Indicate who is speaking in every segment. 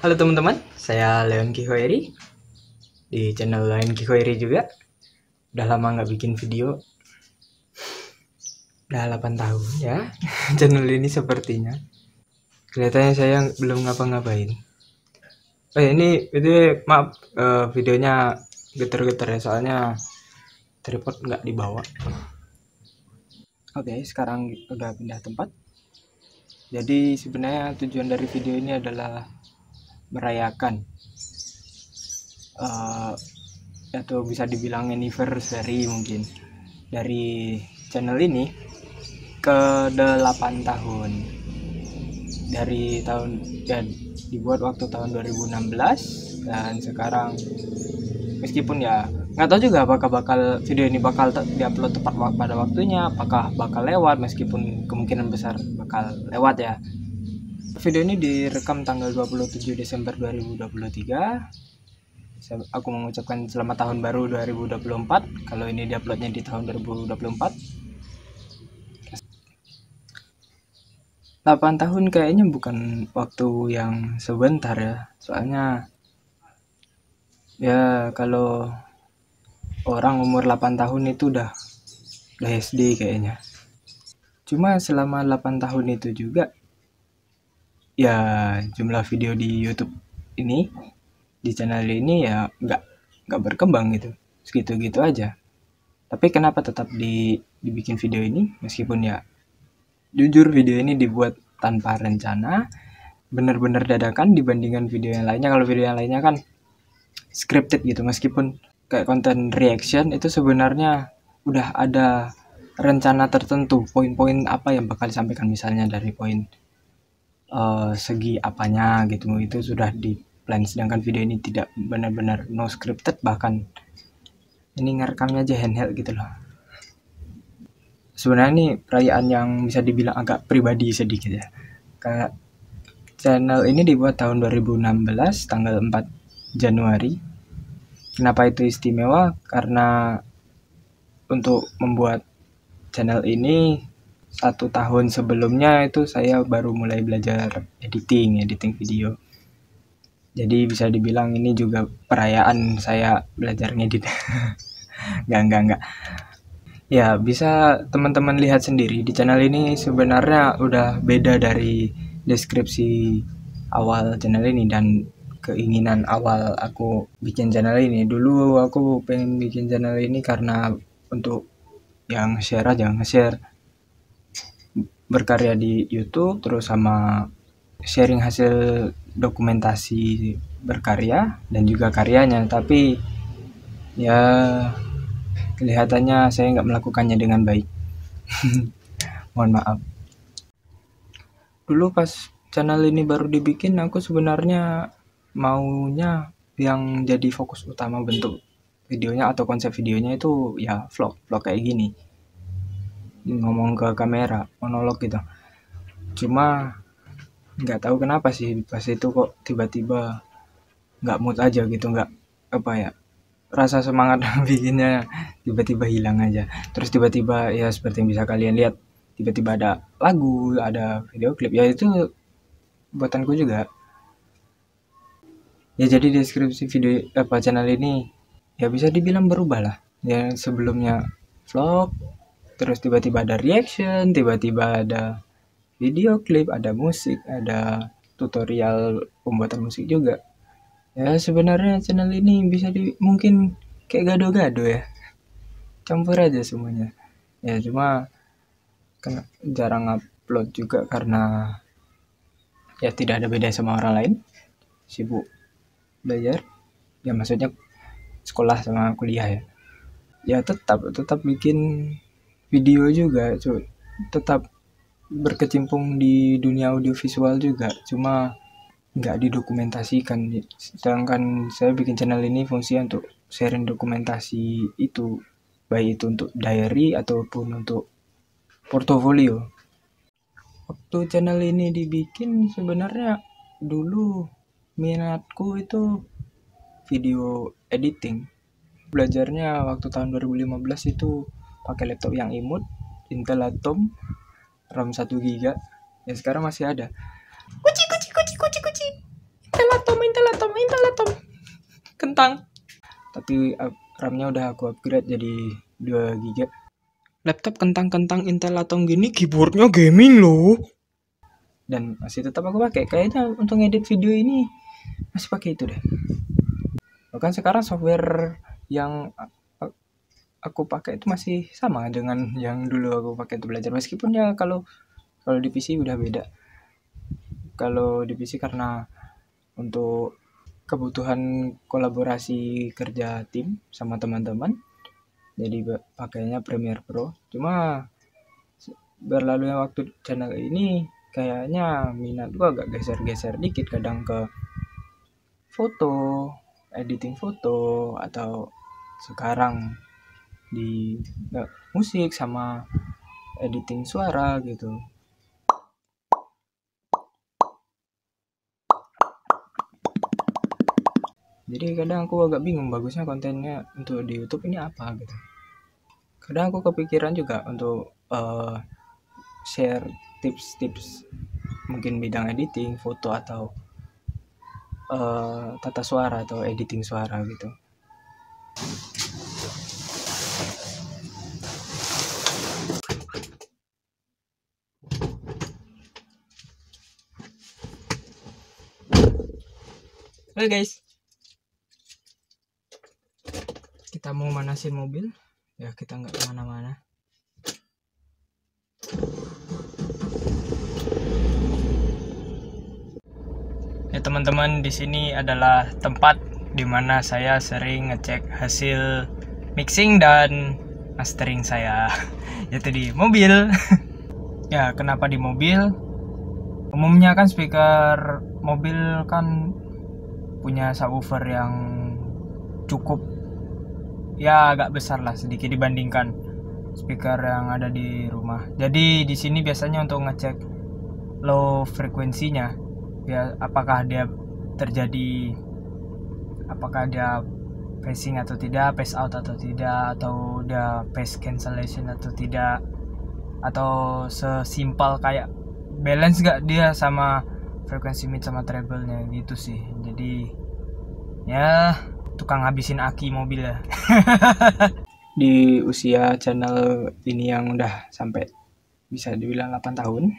Speaker 1: Halo teman-teman, saya Leon Kihoeri di channel Leon Kihoeri juga. Udah lama nggak bikin video, udah 8 tahun ya channel ini sepertinya. Kelihatannya saya belum ngapa-ngapain. Oh ya, ini maaf, videonya geter-geter ya, soalnya tripod nggak dibawa. Oke, sekarang udah pindah tempat. Jadi sebenarnya tujuan dari video ini adalah merayakan atau bisa dibilang anniversary mungkin dari channel ini ke 8 tahun dari tahun ya, dibuat waktu tahun 2016 dan sekarang meskipun ya nggak tahu juga apakah video ini bakal diupload tepat pada waktunya, apakah bakal lewat, meskipun kemungkinan besar bakal lewat ya. Video ini direkam tanggal 27 Desember 2023. Aku mengucapkan selamat tahun baru 2024 kalau ini diuploadnya di tahun 2024. 8 tahun kayaknya bukan waktu yang sebentar ya, soalnya ya kalau orang umur 8 tahun itu udah SD kayaknya. Cuma selama 8 tahun itu juga ya jumlah video di YouTube ini, di channel ini ya nggak berkembang gitu, segitu-gitu aja. Tapi kenapa tetap dibikin video ini, meskipun ya jujur video ini dibuat tanpa rencana, bener-bener dadakan dibandingkan video yang lainnya. Kalau video yang lainnya kan scripted gitu, meskipun kayak konten reaction itu sebenarnya udah ada rencana tertentu, poin-poin apa yang bakal disampaikan, misalnya dari poin segi apanya gitu, itu sudah di plan. Sedangkan video ini tidak, benar-benar no scripted, bahkan ini ngerekamnya aja handheld gitu loh. Sebenarnya ini perayaan yang bisa dibilang agak pribadi sedikit ya. Kayak channel ini dibuat tahun 2016 tanggal 4 Januari. Kenapa itu istimewa? Karena untuk membuat channel ini 1 tahun sebelumnya itu saya baru mulai belajar editing video. Jadi bisa dibilang ini juga perayaan saya belajar ngedit. Enggak. Ya, bisa teman-teman lihat sendiri di channel ini sebenarnya udah beda dari deskripsi awal channel ini dan keinginan awal aku bikin channel ini. Dulu aku pengen bikin channel ini karena untuk yang nge-share berkarya di YouTube, terus sama sharing hasil dokumentasi berkarya dan juga karyanya. Tapi ya kelihatannya saya nggak melakukannya dengan baik. Mohon maaf. Dulu pas channel ini baru dibikin, aku sebenarnya maunya yang jadi fokus utama bentuk videonya atau konsep videonya itu ya vlog kayak gini, ngomong ke kamera, monolog gitu. Cuma nggak tahu kenapa sih pas itu kok tiba-tiba nggak mood aja gitu, nggak apa ya, rasa semangat bikinnya tiba-tiba hilang aja. Terus tiba-tiba ya seperti yang bisa kalian lihat, tiba-tiba ada lagu, ada video klip, ya itu buatanku juga. Ya jadi deskripsi video channel ini ya bisa dibilang berubah lah. Yang sebelumnya vlog, terus tiba-tiba ada reaction, tiba-tiba ada video klip, ada musik, ada tutorial pembuatan musik juga. Ya sebenarnya channel ini bisa mungkin kayak gado-gado ya, campur aja semuanya. Ya cuma kan jarang upload juga karena ya tidak ada beda sama orang lain, sibuk belajar. Ya maksudnya sekolah sama kuliah ya. Ya tetap bikin video juga, tetap berkecimpung di dunia audiovisual juga, cuma nggak didokumentasikan. Sedangkan saya bikin channel ini fungsinya untuk sharing dokumentasi itu, baik itu untuk diary ataupun untuk portofolio. Waktu channel ini dibikin sebenarnya dulu minatku itu video editing. Belajarnya waktu tahun 2015 itu pakai laptop yang imut, Intel Atom, RAM 1 GB. Ya sekarang masih ada. Kuci. Intel Atom kentang. Tapi RAM-nya udah aku upgrade jadi 2 GB. Laptop kentang-kentang Intel atau gini, keyboardnya gaming loh. Dan masih tetap aku pakai. Kayaknya untuk ngedit video ini masih pakai itu deh. Bahkan sekarang software yang aku pakai itu masih sama dengan yang dulu aku pakai untuk belajar. Meskipun ya kalau di PC udah beda. Kalau di PC karena untuk kebutuhan kolaborasi kerja tim sama teman-teman, jadi pakainya Premiere Pro. Cuma berlalunya waktu channel ini kayaknya minat gua agak geser-geser dikit, kadang ke foto, editing foto, atau sekarang di musik sama editing suara gitu. Jadi kadang aku agak bingung bagusnya kontennya untuk di YouTube ini apa gitu. Kadang aku kepikiran juga untuk share tips-tips mungkin bidang editing foto atau tata suara atau editing suara gitu. Oke guys, kita mau manasin mobil ya, kita nggak kemana-mana. Ya teman-teman, di sini adalah tempat dimana saya sering ngecek hasil mixing dan mastering saya, yaitu di mobil. Ya, kenapa di mobil? Umumnya kan speaker mobil kan punya subwoofer yang cukup ya agak besar lah sedikit dibandingkan speaker yang ada di rumah. Jadi di sini biasanya untuk ngecek low frekuensinya, ya apakah dia phasing atau tidak, phase out atau tidak, atau dia phase cancellation atau tidak, atau sesimpel kayak balance gak dia sama frekuensi mid sama treble-nya gitu sih. Jadi ya tukang habisin aki mobil ya. Di usia channel ini yang udah sampai bisa dibilang 8 tahun,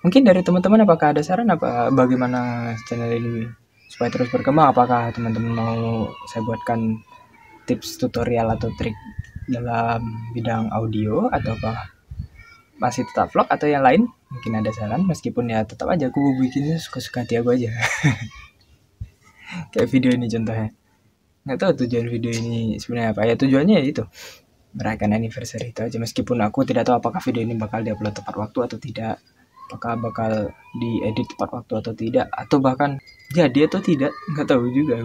Speaker 1: mungkin dari teman-teman apakah ada saran apa bagaimana channel ini supaya terus berkembang? Apakah teman-teman mau saya buatkan tips tutorial atau trik dalam bidang audio, ataukah masih tetap vlog atau yang lain? Mungkin ada saran, meskipun ya tetap aja aku bikinnya suka-suka hati aku aja. Kayak video ini contohnya, nggak tahu tujuan video ini sebenarnya apa ya. Tujuannya ya itu merayakan anniversary itu aja, meskipun aku tidak tahu apakah video ini bakal diupload tepat waktu atau tidak, apakah bakal diedit tepat waktu atau tidak, atau bahkan jadi atau tidak, nggak tahu juga.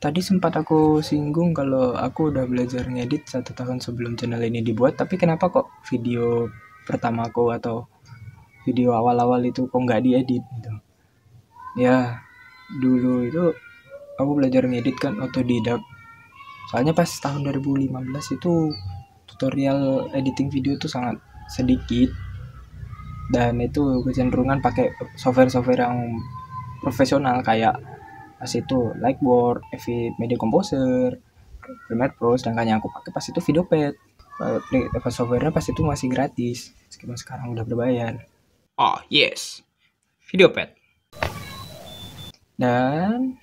Speaker 1: Tadi sempat aku singgung kalau aku udah belajar ngedit 1 tahun sebelum channel ini dibuat, tapi kenapa kok video pertamaku atau video awal-awal itu kok nggak diedit gitu. Ya dulu itu aku belajar ngedit kan otodidak, soalnya pas tahun 2015 itu tutorial editing video itu sangat sedikit, dan itu kecenderungan pakai software-software yang profesional kayak pas itu Lightboard, Avid Media Composer, Premiere Pro. Sedangkan yang aku pakai pas itu Videopad. Softwarenya pas itu masih gratis, meskipun sekarang udah berbayar. Oh yes, Videopad. Dan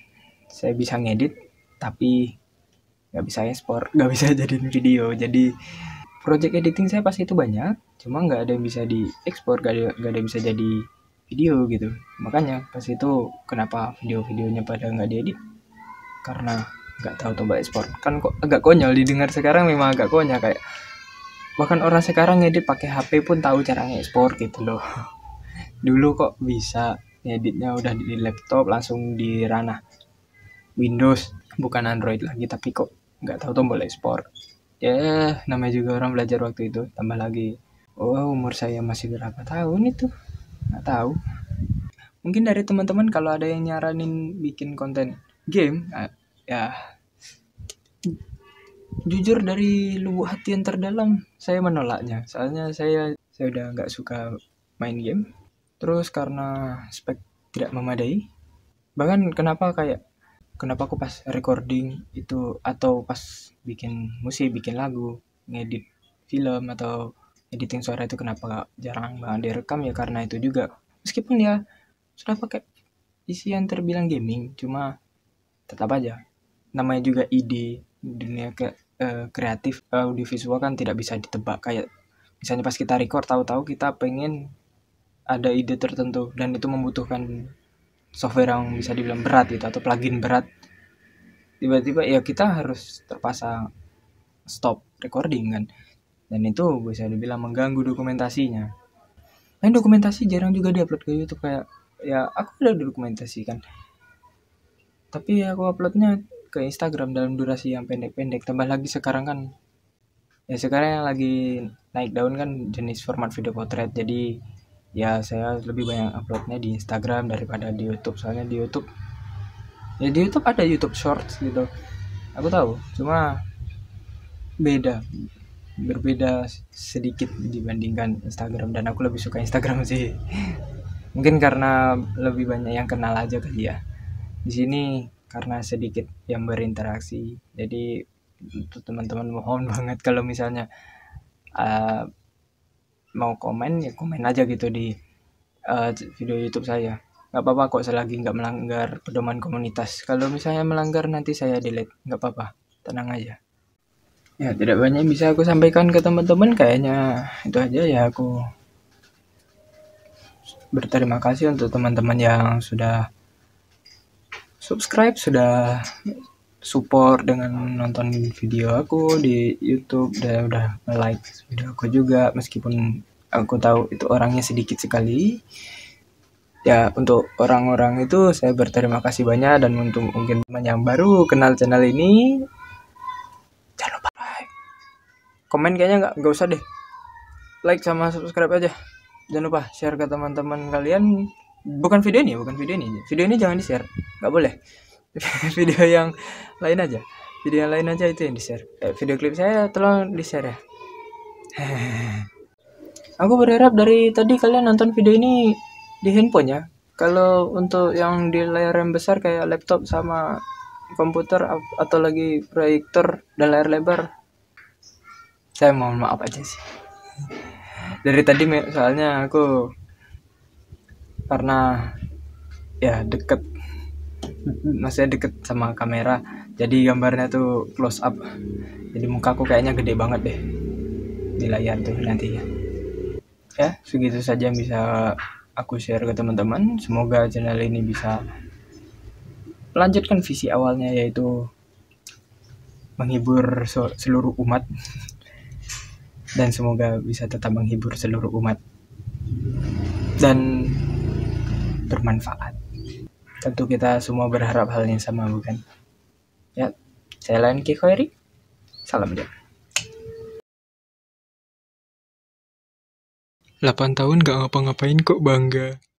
Speaker 1: saya bisa ngedit tapi nggak bisa ekspor, nggak bisa jadiin video. Jadi project editing saya pas itu banyak, cuma nggak ada yang bisa diekspor, nggak ada yang bisa jadi video gitu. Makanya pas itu kenapa video-videonya pada nggak diedit, karena nggak tahu coba ekspor. Kan kok agak konyol didengar sekarang, memang agak konyol, kayak bahkan orang sekarang ngedit pakai HP pun tahu cara ngekspor gitu loh. Dulu kok bisa ngeditnya udah di laptop langsung di ranah Windows, bukan Android lagi, tapi kok nggak tahu tombol ekspor. Ya namanya juga orang belajar waktu itu, tambah lagi umur saya masih berapa tahun itu nggak tahu. Mungkin dari teman-teman kalau ada yang nyaranin bikin konten game, ya jujur dari lubuk hati yang terdalam saya menolaknya. Soalnya saya udah nggak suka main game, terus karena spek tidak memadai. Bahkan kenapa kayak kenapa aku pas recording itu atau pas bikin musik, bikin lagu, ngedit film atau editing suara itu kenapa jarang banget direkam, ya karena itu juga. Meskipun ya sudah pakai PC yang terbilang gaming, cuma tetap aja namanya juga ide dunia kreatif audiovisual kan tidak bisa ditebak. Kayak misalnya pas kita record, tahu-tahu kita pengen ada ide tertentu dan itu membutuhkan software yang bisa dibilang berat gitu atau plugin berat, tiba-tiba ya kita harus terpaksa stop recording kan, dan itu bisa dibilang mengganggu dokumentasinya. Dan dokumentasi jarang juga diupload ke YouTube. Kayak ya aku udah dokumentasikan, tapi ya aku uploadnya ke Instagram dalam durasi yang pendek-pendek. Tambah lagi sekarang kan, ya sekarang yang lagi naik daun kan jenis format video potret. Jadi ya saya lebih banyak uploadnya di Instagram daripada di YouTube. Soalnya di YouTube, ya di YouTube ada YouTube Shorts gitu. Aku tahu, cuma berbeda sedikit dibandingkan Instagram, dan aku lebih suka Instagram sih. Mungkin karena lebih banyak yang kenal aja kali ya. Di sini karena sedikit yang berinteraksi. Jadi untuk teman-teman mohon banget kalau misalnya uh, mau komen ya komen aja gitu di video YouTube saya. Nggak apa-apa kok selagi nggak melanggar pedoman komunitas. Kalau misalnya melanggar nanti saya delete, nggak apa-apa, tenang aja. Ya tidak banyak yang bisa aku sampaikan ke teman-teman, kayaknya itu aja ya. Aku berterima kasih untuk teman-teman yang sudah subscribe, sudah support dengan nonton video aku di YouTube, dan udah like video aku juga, meskipun aku tahu itu orangnya sedikit sekali. Ya untuk orang-orang itu saya berterima kasih banyak, dan untuk mungkin teman yang baru kenal channel ini, jangan lupa like, komen kayaknya nggak usah deh, like sama subscribe aja. Jangan lupa share ke teman-teman kalian. Bukan video ini, video ini jangan di share, nggak boleh. Video yang lain aja, itu yang di share. Video klip saya tolong di share ya. Aku berharap dari tadi kalian nonton video ini di handphone ya. Kalau untuk yang di layar yang besar kayak laptop sama komputer atau lagi proyektor dan layar lebar, saya mohon maaf aja sih. Dari tadi soalnya aku karena ya masih deket sama kamera, jadi gambarnya tuh close up, jadi mukaku kayaknya gede banget deh di layar tuh nantinya. Ya segitu saja yang bisa aku share ke teman-teman. Semoga channel ini bisa melanjutkan visi awalnya, yaitu menghibur seluruh umat, dan semoga bisa tetap menghibur seluruh umat dan bermanfaat. Tentu kita semua berharap hal yang sama, bukan? Ya, saya Lain Ki Khairi. Salam jam.
Speaker 2: 8 tahun gak ngapa-ngapain kok bangga.